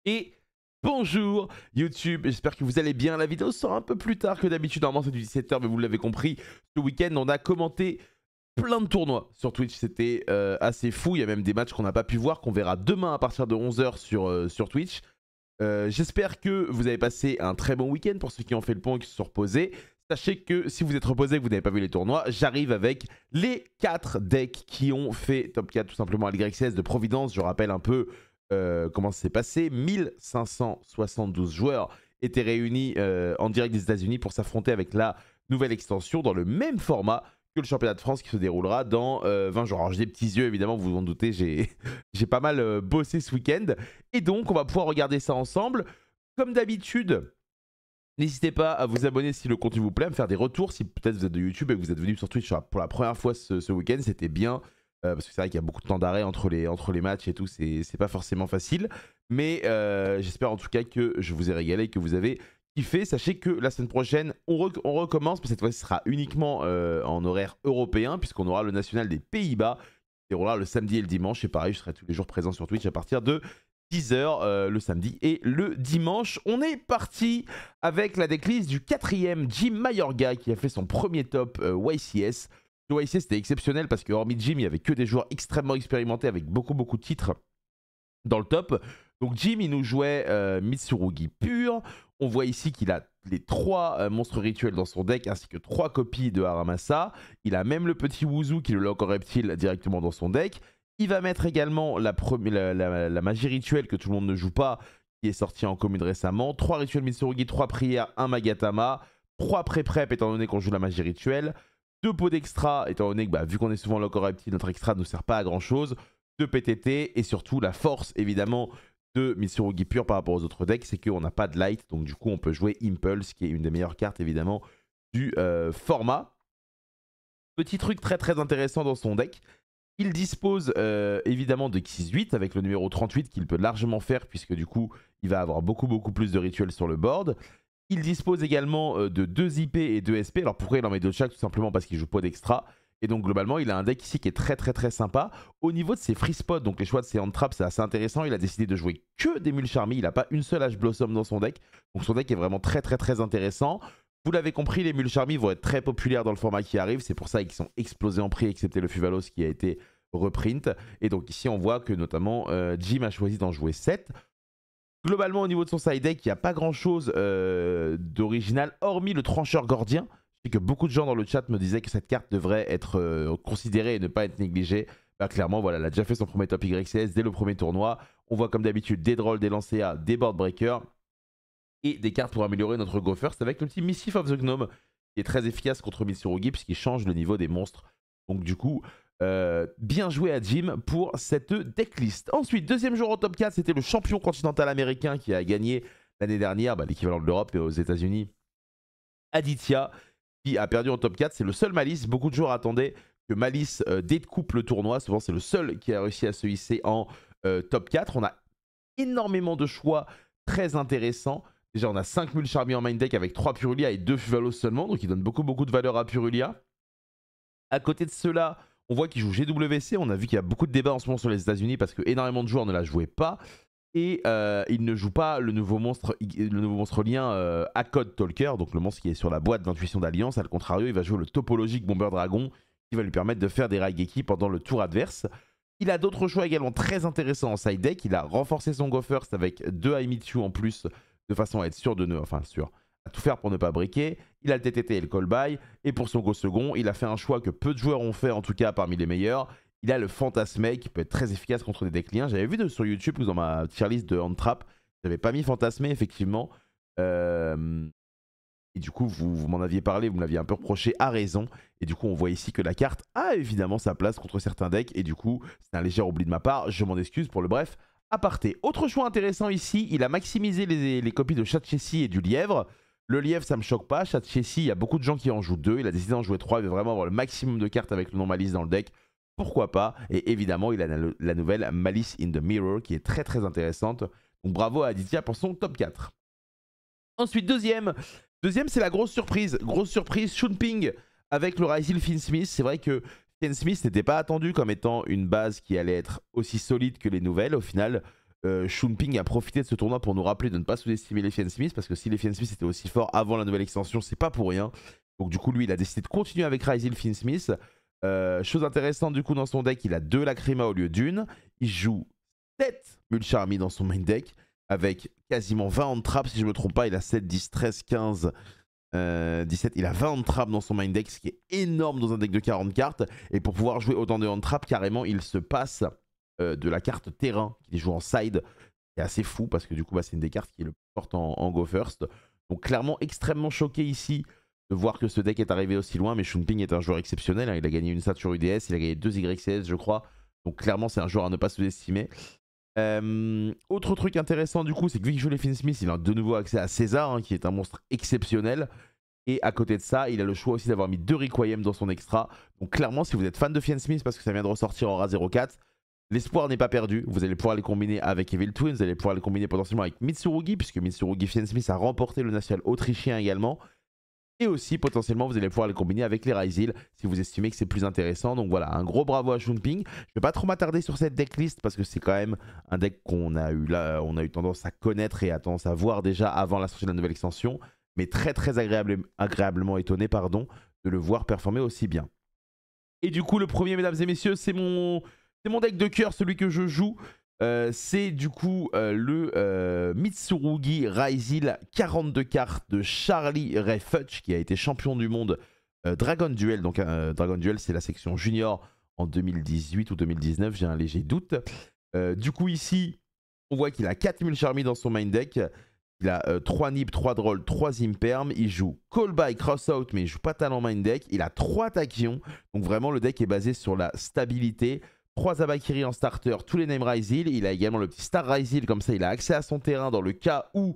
Et bonjour YouTube, j'espère que vous allez bien. La vidéo sort un peu plus tard que d'habitude, normalement c'est du 17h, mais vous l'avez compris, ce week-end on a commenté plein de tournois sur Twitch, c'était assez fou. Il y a même des matchs qu'on n'a pas pu voir, qu'on verra demain à partir de 11h sur Twitch. J'espère que vous avez passé un très bon week-end pour ceux qui ont fait le pont et qui se sont reposés. Sachez que si vous êtes reposé et que vous n'avez pas vu les tournois, j'arrive avec les 4 decks qui ont fait top 4 tout simplement à l'YCS de Providence. Je rappelle un peu comment ça s'est passé. 1572 joueurs étaient réunis en direct des États-Unis pour s'affronter avec la nouvelle extension dans le même format que le championnat de France qui se déroulera dans 20 jours. Alors j'ai des petits yeux évidemment, vous vous en doutez, j'ai pas mal bossé ce week-end. Et donc on va pouvoir regarder ça ensemble. Comme d'habitude, n'hésitez pas à vous abonner si le contenu vous plaît, à me faire des retours si peut-être vous êtes de YouTube et que vous êtes venu sur Twitch pour la première fois ce week-end, c'était bien. Parce que c'est vrai qu'il y a beaucoup de temps d'arrêt entre les matchs et tout, c'est pas forcément facile. Mais j'espère en tout cas que je vous ai régalé et que vous avez kiffé. Sachez que la semaine prochaine, on recommence, mais cette fois ce sera uniquement en horaire européen, puisqu'on aura le national des Pays-Bas qui se déroulera le samedi et le dimanche. Et pareil, je serai tous les jours présent sur Twitch à partir de 10h le samedi et le dimanche. On est parti avec la decklist du 4e Jim Mayorga qui a fait son premier top YCS. Le YCS c'était exceptionnel parce que hormis Jim, il n'y avait que des joueurs extrêmement expérimentés avec beaucoup de titres dans le top. Donc Jim, il nous jouait Mitsurugi pur. On voit ici qu'il a les 3 monstres rituels dans son deck ainsi que 3 copies de Haramasa. Il a même le petit Wuzu qui est le Lock Reptile directement dans son deck. Il va mettre également la magie rituelle que tout le monde ne joue pas, qui est sortie en commune récemment. 3 rituels Mitsurugi, 3 prières, 1 Magatama. 3 pré-prep étant donné qu'on joue la magie rituelle. 2 pots d'extra étant donné que vu qu'on est souvent Lock Reptile, notre extra ne nous sert pas à grand chose. 2 PTT et surtout la force évidemment de Mitsurugi pur par rapport aux autres decks, c'est qu'on n'a pas de light, donc du coup on peut jouer Impulse qui est une des meilleures cartes évidemment du format. Petit truc très intéressant dans son deck, il dispose évidemment de X8 avec le numéro 38 qu'il peut largement faire puisque du coup il va avoir beaucoup plus de rituels sur le board. Il dispose également de 2 IP et 2 SP. Alors pourquoi il en met 2 de chaque? Tout simplement parce qu'il joue pas d'extra. Et donc globalement il a un deck ici qui est très sympa. Au niveau de ses free spots, donc les choix de ses hand traps, c'est assez intéressant. Il a décidé de jouer que des Mulcharmy. Il n'a pas une seule Ash Blossom dans son deck. Donc son deck est vraiment très intéressant. Vous l'avez compris, les Mulcharmy vont être très populaires dans le format qui arrive. C'est pour ça qu'ils sont explosés en prix, excepté le Fuvalos qui a été reprint. Et donc ici on voit que notamment Jim a choisi d'en jouer 7. Globalement au niveau de son side deck, il n'y a pas grand chose d'original, hormis le trancheur gordien. Je sais que beaucoup de gens dans le chat me disaient que cette carte devrait être considérée et ne pas être négligée. Clairement, voilà, elle a déjà fait son premier top YCS dès le premier tournoi. On voit comme d'habitude des drolls, des lancers, des board breakers et des cartes pour améliorer notre Go First avec le petit Mischief of the Gnome qui est très efficace contre Mitsurugi puisqu'il change le niveau des monstres. Donc du coup, bien joué à Jim pour cette decklist. Ensuite, deuxième jour au top 4, c'était le champion continental américain qui a gagné l'année dernière, l'équivalent de l'Europe et aux États-Unis, Aditya, qui a perdu en top 4. C'est le seul Malice. Beaucoup de joueurs attendaient que Malice découpe le tournoi. Souvent, c'est le seul qui a réussi à se hisser en top 4. On a énormément de choix très intéressants. Déjà, on a 5 Mulcharmy en main deck avec 3 Purulia et 2 Fuvalos seulement, donc il donne beaucoup de valeur à Purulia. À côté de cela, on voit qu'il joue GWC. On a vu qu'il y a beaucoup de débats en ce moment sur les États-Unis parce que énormément de joueurs ne la jouaient pas. Et il ne joue pas le nouveau monstre lien Akkad Talker, donc le monstre qui est sur la boîte d'intuition d'Alliance. À le contrario, il va jouer le topologique Bomber Dragon qui va lui permettre de faire des Raigeki pendant le tour adverse. Il a d'autres choix également très intéressants en side deck. Il a renforcé son Go First avec 2 Aimitsu en plus de façon à être sûr à tout faire pour ne pas briquer. Il a le TTT et le Call By. Et pour son Go second, il a fait un choix que peu de joueurs ont fait, en tout cas parmi les meilleurs. Il a le Fantasme qui peut être très efficace contre des decks liens. J'avais vu sur YouTube, dans ma tier list de hand trap, j'avais pas mis Fantasme effectivement. Et du coup, vous m'en aviez parlé, vous me l'aviez un peu reproché à raison. Et du coup, on voit ici que la carte a évidemment sa place contre certains decks. Et du coup, c'est un léger oubli de ma part. Je m'en excuse pour le bref aparté. Autre choix intéressant ici, il a maximisé les copies de Chatchessie et du Lièvre. Le Lièvre, ça me choque pas. Chatchessie, il y a beaucoup de gens qui en jouent 2. Il a décidé d'en jouer 3. Il veut vraiment avoir le maximum de cartes avec le nom Malice dans le deck. Pourquoi pas? Et évidemment, il a la nouvelle Malice in the Mirror qui est très intéressante. Donc bravo à Aditya pour son top 4. Ensuite, deuxième, c'est la grosse surprise. Grosse surprise, Shunping avec le Rysil Finsmith. C'est vrai que Finsmith n'était pas attendu comme étant une base qui allait être aussi solide que les nouvelles. Au final, Shunping a profité de ce tournoi pour nous rappeler de ne pas sous-estimer les Smith, parce que si les Smith étaient aussi forts avant la nouvelle extension, c'est pas pour rien. Donc du coup, lui, il a décidé de continuer avec Ryzeal Smith. Chose intéressante du coup dans son deck, il a 2 Lacrima au lieu d'une. Il joue 7 Mulcharmy dans son main deck, avec quasiment 20 hand traps si je me trompe pas. Il a 7, 10, 13, 15... 17, il a 20 hand traps dans son main deck, ce qui est énorme dans un deck de 40 cartes. Et pour pouvoir jouer autant de hand traps, carrément, il se passe de la carte terrain qu'il joue en side. C'est assez fou parce que du coup, c'est une des cartes qui est le plus forte en Go First. Donc clairement, extrêmement choqué ici de voir que ce deck est arrivé aussi loin. Mais Shunping est un joueur exceptionnel. Hein. Il a gagné une stat sur UDS, il a gagné 2 YCS, je crois. Donc clairement, c'est un joueur à ne pas sous-estimer. Autre truc intéressant du coup, c'est que vu qu'il joue les Smith, il a de nouveau accès à César, hein, qui est un monstre exceptionnel. Et à côté de ça, il a le choix aussi d'avoir mis 2 Requiem dans son extra. Donc clairement, si vous êtes fan de Smith parce que ça vient de ressortir en RA04, l'espoir n'est pas perdu. Vous allez pouvoir les combiner avec Evil Twin, vous allez pouvoir les combiner potentiellement avec Mitsurugi, puisque Mitsurugi Smith a remporté le national autrichien également. Et aussi, potentiellement, vous allez pouvoir les combiner avec les Ryzeal si vous estimez que c'est plus intéressant. Donc voilà, un gros bravo à Shunping. Je ne vais pas trop m'attarder sur cette decklist parce que c'est quand même un deck qu'on a eu là, on a eu tendance à connaître et à tendance à voir déjà avant la sortie de la nouvelle extension. Mais très très agréablement étonné de le voir performer aussi bien. Et du coup, le premier, mesdames et messieurs, c'est mon deck de cœur, celui que je joue. C'est du coup le Mitsurugi Ryzeal 42 cartes de Charlie Ray Futch qui a été champion du monde Dragon Duel. Donc Dragon Duel, c'est la section junior en 2018 ou 2019, j'ai un léger doute. Du coup ici, on voit qu'il a 4 Mulcharmy dans son main deck. Il a 3 Nib, 3 Droll, 3 Imperm. Il joue Call By, Crossout, mais il joue pas talent main deck. Il a 3 Tachyon. Donc vraiment, le deck est basé sur la stabilité. 3 Abakiri en starter, tous les names Ryzeal. Il a également le petit Star Ryzeal, comme ça il a accès à son terrain dans le cas où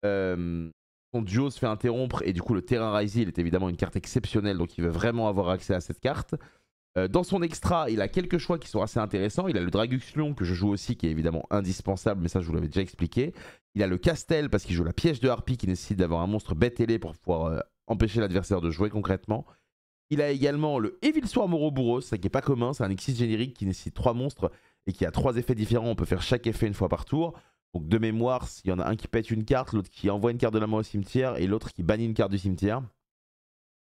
son duo se fait interrompre. Et du coup le terrain Ryzeal est évidemment une carte exceptionnelle, donc il veut vraiment avoir accès à cette carte. Dans son extra, il a quelques choix qui sont assez intéressants. Il a le Draguxlion que je joue aussi, qui est évidemment indispensable, mais ça je vous l'avais déjà expliqué. Il a le Castel parce qu'il joue la piège de Harpie qui nécessite d'avoir un monstre bête ailé pour pouvoir empêcher l'adversaire de jouer concrètement. Il a également le Evil Swarm Ouroboros, ça qui est pas commun, c'est un Xyz générique qui nécessite 3 monstres et qui a 3 effets différents. On peut faire chaque effet une fois par tour. Donc de mémoire, s'il y en a un qui pète une carte, l'autre qui envoie une carte de la main au cimetière et l'autre qui bannit une carte du cimetière.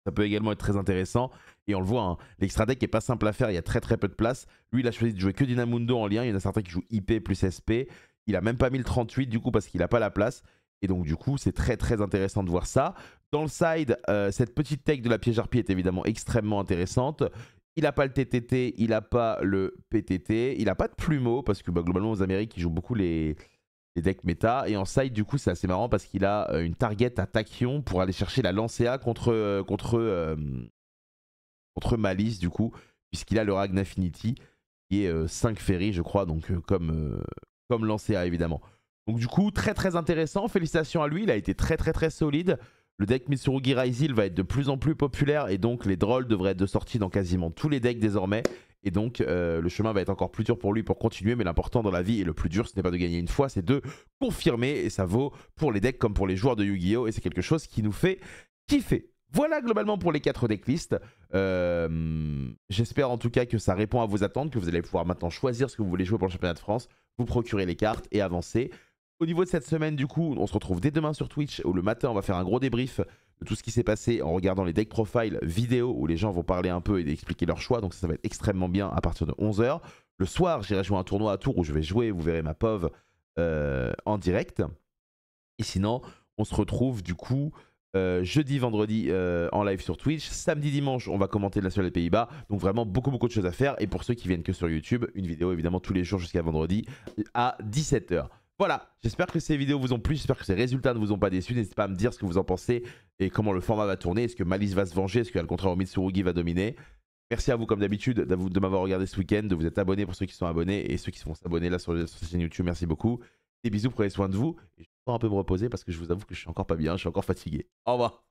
Ça peut également être très intéressant. Et on le voit, hein, l'extra deck est pas simple à faire, il y a très très peu de place. Lui, il a choisi de jouer que Dynamundo en lien. Il y en a certains qui jouent IP plus SP. Il a même pas mis le 38 du coup parce qu'il n'a pas la place. Et donc du coup, c'est très très intéressant de voir ça. Dans le side, cette petite tech de la piège harpie est évidemment extrêmement intéressante. Il n'a pas le TTT, il n'a pas le PTT, il n'a pas de plumeau parce que globalement aux Amériques, ils jouent beaucoup les decks méta. Et en side, du coup, c'est assez marrant parce qu'il a une target à Tachyon pour aller chercher la Lancea contre Malice, du coup, puisqu'il a le Ragn Affinity qui est 5 ferry, je crois, donc comme Lancea évidemment. Donc du coup, très très intéressant. Félicitations à lui, il a été très très très solide. Le deck Mitsurugi Ryzeal va être de plus en plus populaire et donc les drolls devraient être de sortie dans quasiment tous les decks désormais. Et donc le chemin va être encore plus dur pour lui pour continuer, mais l'important dans la vie et le plus dur, ce n'est pas de gagner une fois, c'est de confirmer. Et ça vaut pour les decks comme pour les joueurs de Yu-Gi-Oh! Et c'est quelque chose qui nous fait kiffer. Voilà globalement pour les 4 decklists. J'espère en tout cas que ça répond à vos attentes, que vous allez pouvoir maintenant choisir ce que vous voulez jouer pour le championnat de France, vous procurer les cartes et avancer. Au niveau de cette semaine, du coup, on se retrouve dès demain sur Twitch où le matin, on va faire un gros débrief de tout ce qui s'est passé en regardant les deck profiles vidéo où les gens vont parler un peu et expliquer leurs choix. Donc ça va être extrêmement bien à partir de 11 h. Le soir, j'irai jouer un tournoi à Tours où je vais jouer, vous verrez ma POV en direct. Et sinon, on se retrouve du coup jeudi, vendredi en live sur Twitch. Samedi, dimanche, on va commenter le national des Pays-Bas. Donc vraiment beaucoup de choses à faire. Et pour ceux qui viennent que sur YouTube, une vidéo évidemment tous les jours jusqu'à vendredi à 17 h. Voilà, j'espère que ces vidéos vous ont plu, j'espère que ces résultats ne vous ont pas déçus. N'hésitez pas à me dire ce que vous en pensez et comment le format va tourner. Est-ce que Malice va se venger? Est-ce qu'au contraire Mitsurugi va dominer? Merci à vous comme d'habitude de m'avoir regardé ce week-end, de vous être abonnés pour ceux qui sont abonnés et ceux qui vont s'abonner là sur cette chaîne YouTube. Merci beaucoup. Des bisous, prenez soin de vous. Et je vais un peu me reposer parce que je vous avoue que je suis encore pas bien, je suis encore fatigué. Au revoir.